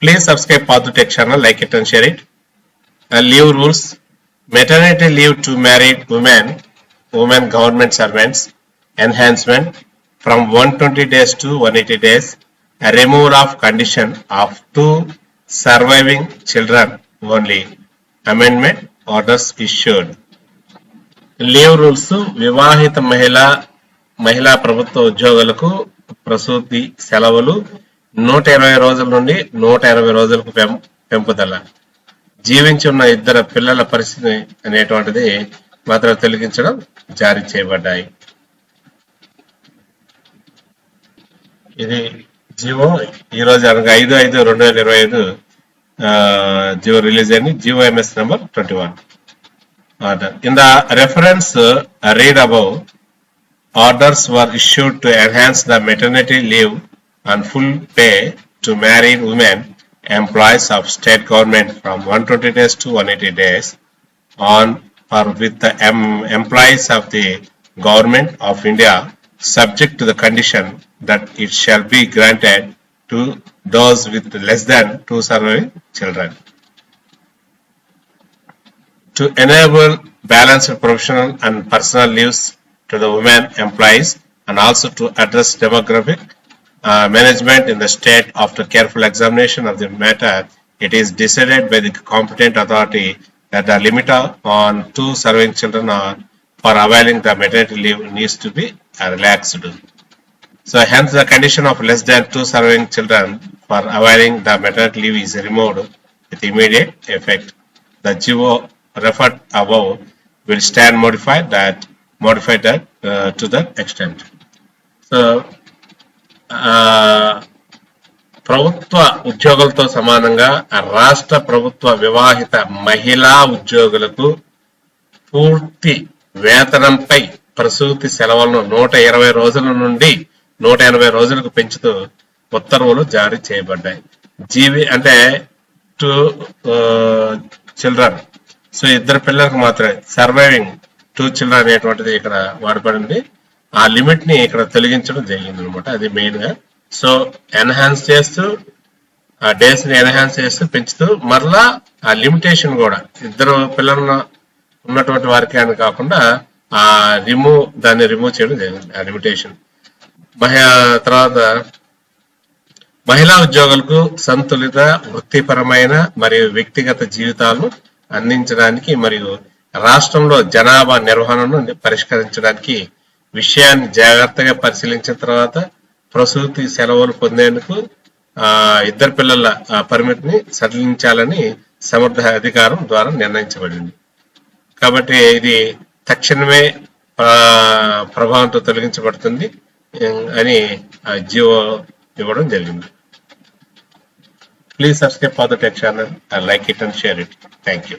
Please subscribe Padu Tech channel, like it and share it. Leave rules. Maternity leave to married women government servants, enhancement from 120 days to 180 days, a removal of condition of 2 surviving children only. Amendment orders issued. Leave rules వివాహిత మహిళా ప్రభుత్వ ఉద్యోగులకు ప్రసూతి సెలవులు 120 రోజుల నుండి 180 రోజులకు పెంపుదల. జీవించి ఉన్న ఇద్దరు పిల్లల పరిస్థితి అనేటువంటిది మాత్రం తొలగించడం జారీ చేయబడ్డాయి. ఇది జియో ఈరోజు అనగా 5/5/2025 జియో రిలీజ్ అయింది. Jio MS number 21. In the reference read above, orders were issued to enhance the maternity leave and full pay to married women employees of state government from 120 days to 180 days on or with the employees of the government of India, subject to the condition that it shall be granted to those with less than 2 surviving children. To enable balanced professional and personal leaves to the women employees and also to address demographic management in the state after careful examination of the matter, it is decided by the competent authority that the limit on 2 surviving children for availing the maternity leave needs to be relaxed. So hence the condition of less than 2 surviving children for availing the maternity leave is removed with immediate effect. The GO referred above will stand modified to that extent. So ప్రభుత్వ ఉద్యోగులతో సమానంగా రాష్ట్ర ప్రభుత్వ వివాహిత మహిళా ఉద్యోగులకు పూర్తి వేతనంపై ప్రసూతి సెలవులను 120 రోజుల నుండి 180 రోజులకు పెంచుతూ ఉత్తర్వులు జారీ చేయబడ్డాయి. అంటే 2 చిల్డ్రన్, సో ఇద్దరు పిల్లలకు మాత్రమే సర్వైవింగ్ 2 చిల్డ్రన్ అనేటువంటిది ఇక్కడ వాడబడింది. ఆ లిమిట్ ని ఇక్కడ తొలగించడం జరిగింది అనమాట. అది మెయిన్ గా. సో ఎన్హాన్స్ చేస్తూ ఆ డేస్ ని ఎన్హాన్స్ చేస్తూ పెంచుతూ మరలా ఆ లిమిటేషన్ కూడా ఇద్దరు పిల్లలు ఉన్నటువంటి వారికి అని కాకుండా ఆ దాన్ని రిమూవ్ చేయడం జరిగింది, ఆ లిమిటేషన్. తర్వాత మహిళా ఉద్యోగులకు సంతులిత వృత్తిపరమైన మరియు వ్యక్తిగత జీవితాలను అందించడానికి మరియు రాష్ట్రంలో జనాభా నిర్వహణను పరిష్కరించడానికి విషయాన్ని జాగ్రత్తగా పరిశీలించిన తర్వాత ప్రసూతి సెలవులు పొందేందుకు ఇద్దరు పిల్లల పరిమితిని సడలించాలని సమర్థ అధికారం ద్వారా నిర్ణయించబడింది. కాబట్టి ఇది తక్షణమే ప్రభావంతో తొలగించబడుతుంది అని జియో ఇవ్వడం జరిగింది. Please subscribe for the tech channel and like it and share it. Thank you.